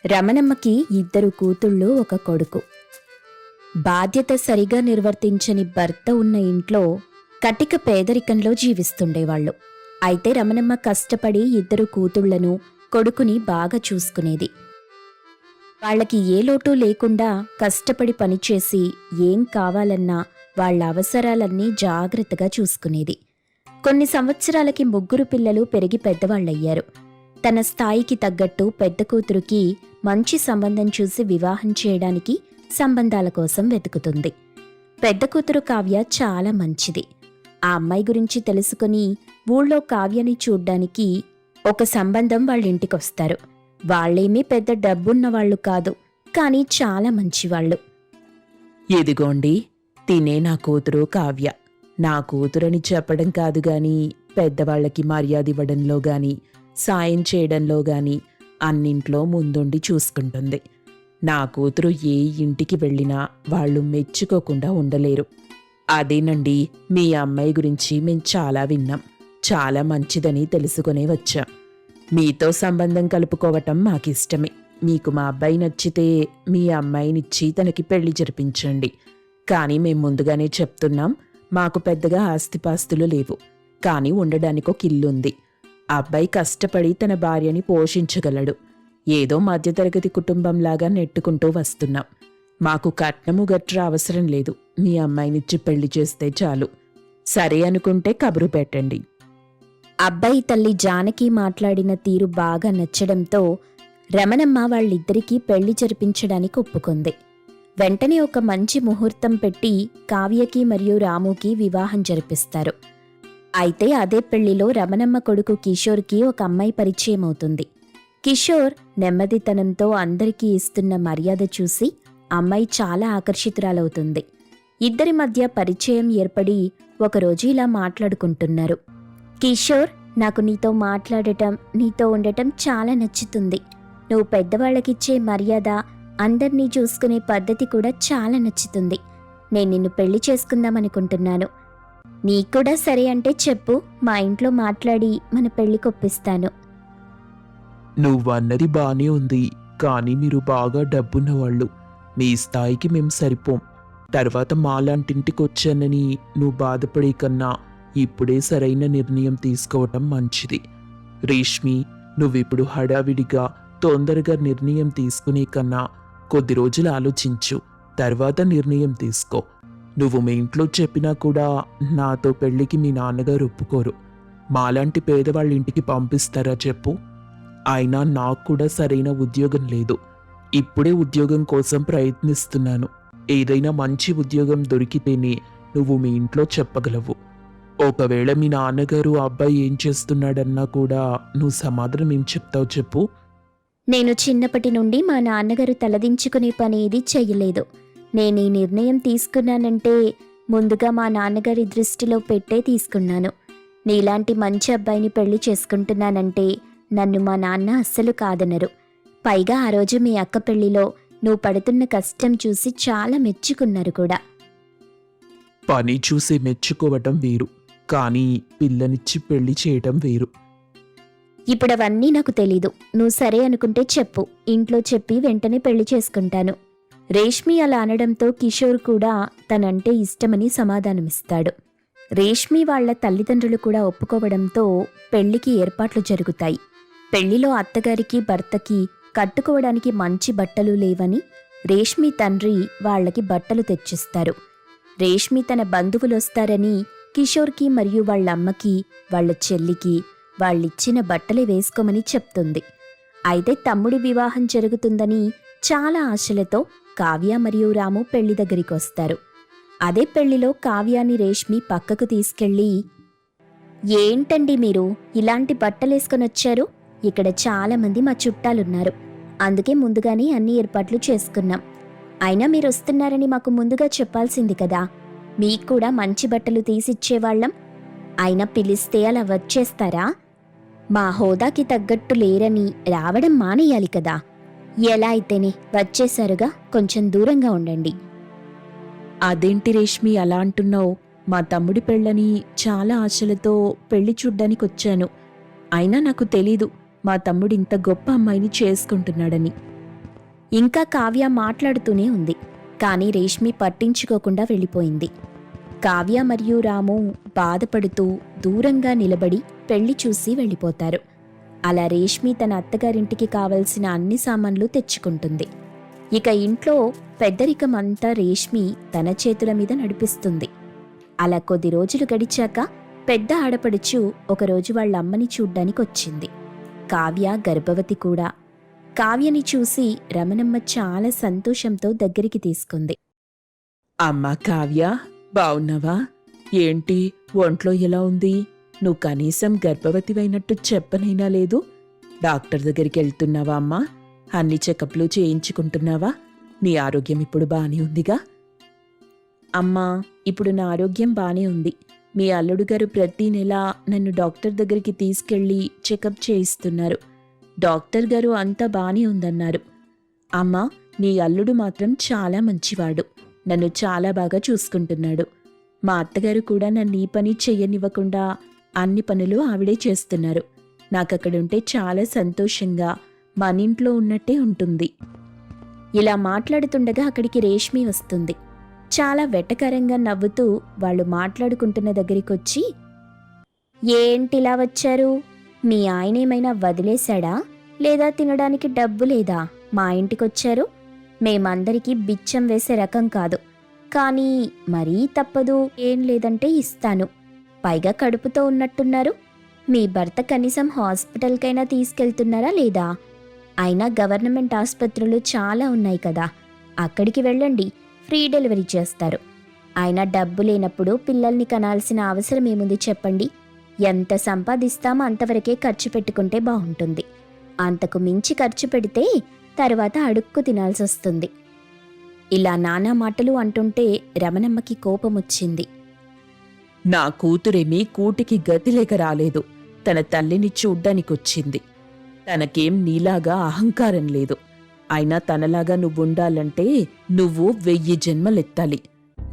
రమణమ్మకి 2 కూతుళ్ళు 1 కొడుకు. బాధ్యత సరిగా నిర్వర్తించని భర్త ఉన్న ఇంట్లో కటిక పేదరికంలో జీవిస్తుండేవాళ్లు. అయితే రమణమ్మ కష్టపడి 2 కూతుళ్లను, కొడుకుని బాగా చూసుకునేది. వాళ్లకి ఏ లోటు లేకుండా కష్టపడి పనిచేసి ఏం కావాలన్నా వాళ్ల అవసరాలన్నీ జాగ్రత్తగా చూసుకునేది. కొన్ని సంవత్సరాలకి 3 పిల్లలు పెరిగి పెద్దవాళ్లయ్యారు. తన స్థాయికి తగ్గట్టు పెద్ద కూతురుకి మంచి సంబంధం చూసి వివాహం చేయడానికి సంబంధాల కోసం వెతుకుతుంది. పెద్ద కూతురు కావ్య చాలా మంచిది. ఆ అమ్మాయి గురించి తెలుసుకుని ఊళ్ళో కావ్యని చూడ్డానికి ఒక సంబంధం వాళ్ళింటికొస్తారు. వాళ్లేమీ పెద్ద డబ్బున్నవాళ్లు కాదు, కానీ చాలా మంచివాళ్లు. ఇదిగోండి, తినే నా కూతురు కావ్య. నా కూతురని చెప్పడం కాదు గాని పెద్దవాళ్లకి మర్యాద ఇవ్వడంలో గాని సాయం చేయడంలో గాని అన్నింట్లో ముందుండి చూసుకుంటుంది. నా కూతురు ఏ ఇంటికి వెళ్ళినా వాళ్ళు మెచ్చుకోకుండా ఉండలేరు. అదేనండి, మీ అమ్మాయి గురించి మేం చాలా విన్నాం. చాలా మంచిదని తెలుసుకునే వచ్చాం. మీతో సంబంధం కలుపుకోవటం మాకిష్టమే. మీకు మా అబ్బాయి నచ్చితే మీ అమ్మాయినిచ్చి తనకి పెళ్లి జరిపించండి. కానీ మేం ముందుగానే చెప్తున్నాం, మాకు పెద్దగా ఆస్తిపాస్తులు లేవు, కానీ ఉండడానికో ఇల్లుంది. అబ్బాయి కష్టపడి తన భార్యని పోషించగలడు. ఏదో మధ్యతరగతి కుటుంబంలాగా నెట్టుకుంటూ వస్తున్నాం. మాకు కట్నము గట్రా అవసరం లేదు. మీ అమ్మాయినిచ్చి పెళ్లి చేస్తే చాలు. సరే అనుకుంటే కబురు పెట్టండి. అబ్బాయి తల్లి జానకి మాట్లాడిన తీరు బాగా నచ్చడంతో రమణమ్మ వాళ్ళిద్దరికీ పెళ్లి జరిపించడానికి ఒప్పుకుంది. వెంటనే ఒక మంచి ముహూర్తం పెట్టి కావ్యకి మరియు రాముకి వివాహం జరిపిస్తారు. అయితే అదే పెళ్లిలో రమణమ్మ కొడుకు కిషోర్కి ఒక అమ్మాయి పరిచయం అవుతుంది. కిషోర్ నెమ్మదితనంతో అందరికీ ఇస్తున్న మర్యాద చూసి అమ్మాయి చాలా ఆకర్షితురాలవుతుంది. ఇద్దరి మధ్య పరిచయం ఏర్పడి ఒకరోజు ఇలా మాట్లాడుకుంటున్నారు. కిషోర్, నాకు నీతో మాట్లాడటం, నీతో ఉండటం చాలా నచ్చుతుంది. నువ్వు పెద్దవాళ్ళకిచ్చే మర్యాద, అందర్నీ చూసుకునే పద్ధతి కూడా చాలా నచ్చుతుంది. నేను నిన్ను పెళ్లి చేసుకుందామనుకుంటున్నాను. నీకూడా సరే అంటే చెప్పు, మా ఇంట్లో మాట్లాడి మన పెళ్లికొప్పిస్తాను. నువ్వన్నది బానే ఉంది, కానీ మీరు బాగా డబ్బున్నవాళ్ళు. మీ స్థాయికి మేం సరిపోం. తర్వాత మాలాంటింటికొచ్చానని నువ్వు బాధపడే కన్నా ఇప్పుడే సరైన నిర్ణయం తీసుకోవటం మంచిది. రేష్మి, నువ్విప్పుడు హడావిడిగా తొందరగా నిర్ణయం తీసుకునే కన్నా కొద్ది రోజులు ఆలోచించు, తర్వాత నిర్ణయం తీసుకో. నువ్వు మీ ఇంట్లో చెప్పినా కూడా నాతో పెళ్లికి మీ నాన్నగారు ఒప్పుకోరు. మాలాంటి పేదవాళ్ళ ఇంటికి పంపిస్తారా చెప్పు? అయినా నాకు కూడా సరైన ఉద్యోగం లేదు. ఇప్పుడే ఉద్యోగం కోసం ప్రయత్నిస్తున్నాను. ఏదైనా మంచి ఉద్యోగం దొరికితేనే నువ్వు మీ ఇంట్లో చెప్పగలవు. ఒకవేళ మీ నాన్నగారు అబ్బాయి ఏం చేస్తున్నాడన్నా కూడా నువ్వు సమాధానం ఏం చెప్తావు చెప్పు? నేను చిన్నప్పటి నుండి మా నాన్నగారు తలదించుకునే పని ఏది చెయ్యలేదు. నేను ఈ నిర్ణయం తీసుకున్నానంటే ముందుగా మా నాన్నగారి దృష్టిలో పెట్టే తీసుకున్నాను. నీలాంటి మంచి అబ్బాయిని పెళ్లి చేసుకుంటున్నానంటే నన్ను మా నాన్న అస్సలు కాదనరు. పైగా ఆ రోజు మీ అక్క పెళ్లిలో నువ్వు పడుతున్న కష్టం చూసి చాలా మెచ్చుకున్నారు కూడా. పని చూసి మెచ్చుకోవటం వేరు, కానీ పిల్లనిచ్చి పెళ్లి చేయటం వేరు. ఇప్పుడవన్నీ నాకు తెలీదు. నువ్వు సరే అనుకుంటే చెప్పు, ఇంట్లో చెప్పి వెంటనే పెళ్లి చేసుకుంటాను. రేష్మి అలా అనడంతో కిషోర్ కూడా తనంటే ఇష్టమని సమాధానమిస్తాడు. రేష్మి వాళ్ల తల్లిదండ్రులు కూడా ఒప్పుకోవడంతో పెళ్లికి ఏర్పాట్లు జరుగుతాయి. పెళ్లిలో అత్తగారికి భర్తకి కట్టుకోవడానికి మంచి బట్టలు లేవని రేష్మి తండ్రి వాళ్లకి బట్టలు తెచ్చిస్తారు. రేష్మి తన బంధువులొస్తారని కిషోర్కి మరియు వాళ్ళమ్మకి, వాళ్ల చెల్లికి వాళ్ళిచ్చిన బట్టలే వేసుకోమని చెప్తుంది. అయితే తమ్ముడి వివాహం జరుగుతుందని చాలా ఆశలతో కావ్య మరియు రాము పెళ్లి దగ్గరికొస్తారు. అదే పెళ్లిలో కావ్యాని రేష్మి పక్కకు తీసుకెళ్లి, ఏంటండి మీరు ఇలాంటి బట్టలేసుకొనొచ్చారు? ఇక్కడ చాలా మంది మా చుట్టాలున్నారు. అందుకే ముందుగానే అన్ని ఏర్పాట్లు చేసుకున్నాం. అయినా మీరు వస్తున్నారని మాకు ముందుగా చెప్పాల్సింది కదా. మీకు కూడా మంచి బట్టలు తీసిచ్చేవాళ్లం. అయినా పిలిస్తే అలా వచ్చేస్తారా? మా హోదాకి తగ్గట్టు లేరని రావడం మానేయాలి కదా. ఎలా అయితేనే వచ్చేశారుగా, కొంచెం దూరంగా ఉండండి. అదేంటి రేష్మి అలా అంటున్నావు? మా తమ్ముడి పెళ్ళని చాలా ఆశలతో పెళ్లి చూడ్డానికొచ్చాను. అయినా నాకు తెలీదు మా తమ్ముడింత గొప్ప అమ్మాయిని చేసుకుంటున్నాడని. ఇంకా కావ్య మాట్లాడుతూనే ఉంది. కానీ రేష్మి పట్టించుకోకుండా వెళ్ళిపోయింది. కావ్య మరియు రాము బాధపడుతూ దూరంగా నిలబడి పెళ్లి చూసి వెళ్ళిపోతారు. అలా రేష్మి తన అత్తగారింటికి కావలసిన అన్ని సామాన్లు తెచ్చుకుంటుంది. ఇక ఇంట్లో పెద్దరికం అంతా రేష్మి తన చేతుల మీద నడిపిస్తుంది. అలా కొద్ది రోజులు గడిచాక పెద్ద ఆడపడుచు ఒకరోజు వాళ్ళ అమ్మని చూడ్డానికి వచ్చింది. కావ్య గర్భవతి కూడా. కావ్యని చూసి రమణమ్మ చాలా సంతోషంతో దగ్గరికి తీసుకుంది. అమ్మా కావ్య, బావున్నావా? ఏంటి ఒంట్లో ఎలా ఉంది? నువ్వు కనీసం గర్భవతివైనట్టు చెప్పనైనా లేదు. డాక్టర్ దగ్గరికి వెళ్తున్నావా అమ్మా? అన్ని చెకప్లు చేయించుకుంటున్నావా? నీ ఆరోగ్యం ఇప్పుడు బానే ఉందిగా? అమ్మా, ఇప్పుడు నా ఆరోగ్యం బానే ఉంది. మీ అల్లుడు గారు ప్రతి నెల నన్ను డాక్టర్ దగ్గరికి తీసుకెళ్లి చెకప్ చేయిస్తున్నారు. డాక్టర్ గారు అంతా బానే ఉందన్నారు. అమ్మా, నీ అల్లుడు మాత్రం చాలా మంచివాడు. నన్ను చాలా బాగా చూసుకుంటున్నాడు. మా అత్తగారు కూడా నన్ను ఈ పని చెయ్యనివ్వకుండా అన్ని పనులు ఆవిడే చేస్తున్నారు. నాకక్కడుంటే చాలా సంతోషంగా మనింట్లో ఉన్నట్టే ఉంటుంది. ఇలా మాట్లాడుతుండగా అక్కడికి రేష్మి వస్తుంది. చాలా వెటకరంగా నవ్వుతూ వాళ్ళు మాట్లాడుకుంటున్న దగ్గరికొచ్చి, ఏంటిలా వచ్చారు? మీ ఆయనేమైనా వదిలేశాడా? లేదా తినడానికి డబ్బు లేదా మా ఇంటికొచ్చారు? మేమందరికీ బిచ్చం వేసే రకం కాదు. కానీ మరీ తప్పదు, ఏం లేదంటే ఇస్తాను. పైగా కడుపుతో ఉన్నట్టున్నారు. మీ భర్త కనీసం హాస్పిటల్కైనా తీసుకెళ్తున్నారా లేదా? అయినా గవర్నమెంట్ ఆసుపత్రులు చాలా ఉన్నాయి కదా, అక్కడికి వెళ్ళండి, ఫ్రీ డెలివరీ చేస్తారు. అయినా డబ్బు లేనప్పుడు పిల్లల్ని కనాల్సిన అవసరం ఏముంది చెప్పండి? ఎంత సంపాదిస్తామో అంతవరకే ఖర్చు పెట్టుకుంటే బాగుంటుంది. అంతకు మించి ఖర్చు పెడితే తర్వాత అడుక్కు తినాల్సొస్తుంది. ఇలా నానా మాటలు అంటుంటే రమణమ్మకి కోపమొచ్చింది. నా కూతురేమీ కూటికి గతిలేక రాలేదు. తన తల్లిని చూడ్డానికొచ్చింది. తనకేం నీలాగా అహంకారం లేదు. అయినా తనలాగా నువ్వుండాలంటే నువ్వు 1000 జన్మలెత్తాలి.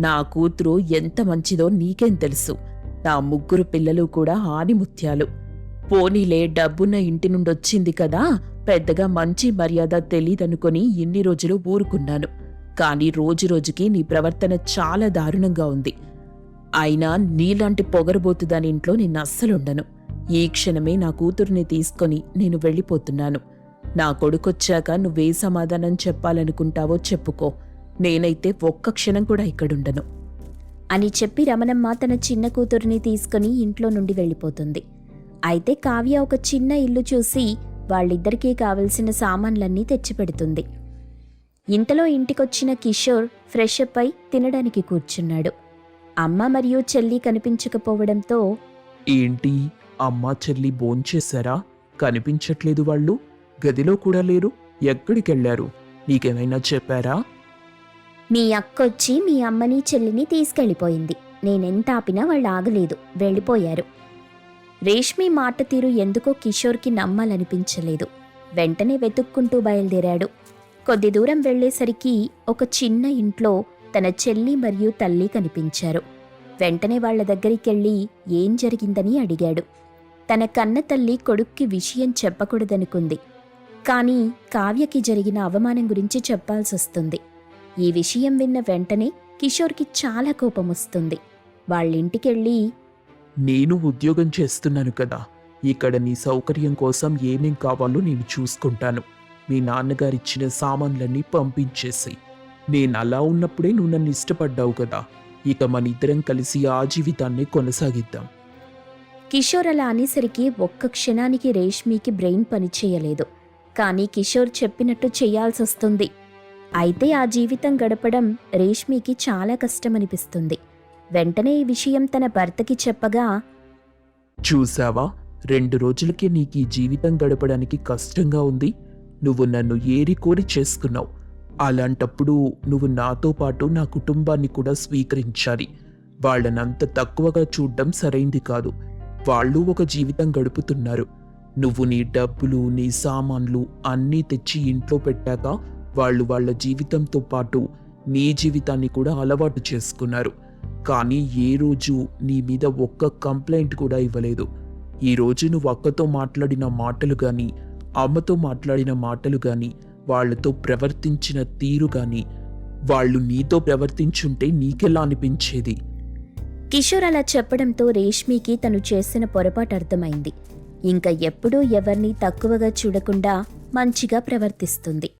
నా కూతురు ఎంత మంచిదో నీకేం తెలుసు. నా 3 పిల్లలు కూడా ఆనిముత్యాలు. పోనీలే, డబ్బున్న ఇంటి నుండొచ్చింది కదా, పెద్దగా మంచి మర్యాద తెలీదనుకొని ఇన్ని రోజులు ఊరుకున్నాను. కాని రోజురోజుకి నీ ప్రవర్తన చాలా దారుణంగా ఉంది. అయినా నీలాంటి పొగరబోతు దాని ఇంట్లో నిన్నస్సలుండను. ఈ క్షణమే నా కూతుర్ని తీసుకొని నేను వెళ్ళిపోతున్నాను. నా కొడుకొచ్చాక నువ్వే సమాధానం చెప్పాలనుకుంటావో చెప్పుకో. నేనైతే ఒక్క క్షణం కూడా ఇక్కడుండను అని చెప్పి రమణమ్మ తన చిన్న కూతురిని తీసుకుని ఇంట్లో నుండి వెళ్ళిపోతుంది. అయితే కావ్య ఒక చిన్న ఇల్లు చూసి వాళ్ళిద్దరికీ కావలసిన సామాన్లన్నీ తెచ్చిపెడుతుంది. ఇంతలో ఇంటికొచ్చిన కిషోర్ ఫ్రెష్ అప్ అయి తినడానికి కూర్చున్నాడు. అమ్మ మరియు చెల్లి కనిపించకపోవడంతో, ఏంటి అమ్మా చెల్లి భోంచేశారా? కనిపించట్లేదు. వాళ్ళు గదిలో కూడా లేరు. ఎక్కడికెళ్లారు? నీకేమైనా చెప్పారా? మీ అక్కొచ్చి మీ అమ్మని చెల్లిని తీసుకెళ్ళిపోయింది. నేనెంత ఆపినా వాళ్ళు ఆగలేదు, వెళ్ళిపోయారు. రేష్మి మాట తీరు ఎందుకో కిషోర్కి నమ్మాలనిపించలేదు. వెంటనే వెతుక్కుంటూ బయలుదేరాడు. కొద్ది దూరం వెళ్లేసరికి ఒక చిన్న ఇంట్లో తన చెల్లి మరియు తల్లి కనిపించారు. వెంటనే వాళ్ల దగ్గరికెళ్ళి ఏం జరిగిందని అడిగాడు. తన కన్న తల్లి కొడుక్కి విషయం చెప్పకూడదనుకుంది. కానీ కావ్యకి జరిగిన అవమానం గురించి చెప్పాల్సొస్తుంది. ఈ విషయం విన్న వెంటనే కిషోర్కి చాలా కోపమొస్తుంది. వాళ్ళింటికెళ్ళి, నేను ఉద్యోగం చేస్తున్నాను కదా, ఇక్కడ నీ సౌకర్యం కోసం ఏమేం కావాలో నేను చూసుకుంటాను. మీ నాన్నగారిచ్చిన సామాన్లన్నీ పంపించేసి. నేనలా ఉన్నప్పుడే నువ్వు నన్ను ఇష్టపడ్డావు కదా, ఇక మనిద్దరం కలిసి ఆ జీవితాన్ని కొనసాగిద్దాం. కిషోర్ అలా అనేసరికి ఒక్క క్షణానికి రేష్మికి బ్రెయిన్ పనిచేయలేదు. కానీ కిషోర్ చెప్పినట్టు చెయ్యాల్సొస్తుంది. అయితే ఆ జీవితం గడపడం రేష్మికి చాలా కష్టమనిపిస్తుంది. వెంటనే ఈ విషయం తన భర్తకి చెప్పగా, చూసావా, 2 రోజులకే నీకు ఈ జీవితం గడపడానికి కష్టంగా ఉంది. నువ్వు నన్ను ఏరి కోరి చేసుకున్నావు. అలాంటప్పుడు నువ్వు నాతో పాటు నా కుటుంబాన్ని కూడా స్వీకరించాలి. వాళ్ళనంత తక్కువగా చూడ్డం సరైంది కాదు. వాళ్ళు ఒక జీవితం గడుపుతున్నారు. నువ్వు నీ డబ్బులు, నీ సామాన్లు అన్నీ తెచ్చి ఇంట్లో పెట్టాక వాళ్ళు వాళ్ళ జీవితంతో పాటు నీ జీవితాన్ని కూడా అలవాటు చేసుకున్నారు. కానీ ఏ రోజు నీ మీద ఒక్క కంప్లైంట్ కూడా ఇవ్వలేదు. ఈరోజు నువ్వు అక్కతో మాట్లాడిన మాటలు కానీ, అమ్మతో మాట్లాడిన మాటలు కానీ వాళ్ళతో ప్రవర్తించిన తీరు గాని వాళ్ళు నీతో ప్రవర్తించుంటే నీకెలా అనిపించేది? కిషోర్ అలా చెప్పడంతో రేష్మికి తను చేసిన పొరపాటు అర్థమైంది. ఇంకా ఎప్పుడూ ఎవరినీ తక్కువగా చూడకుండా మంచిగా ప్రవర్తిస్తుంది.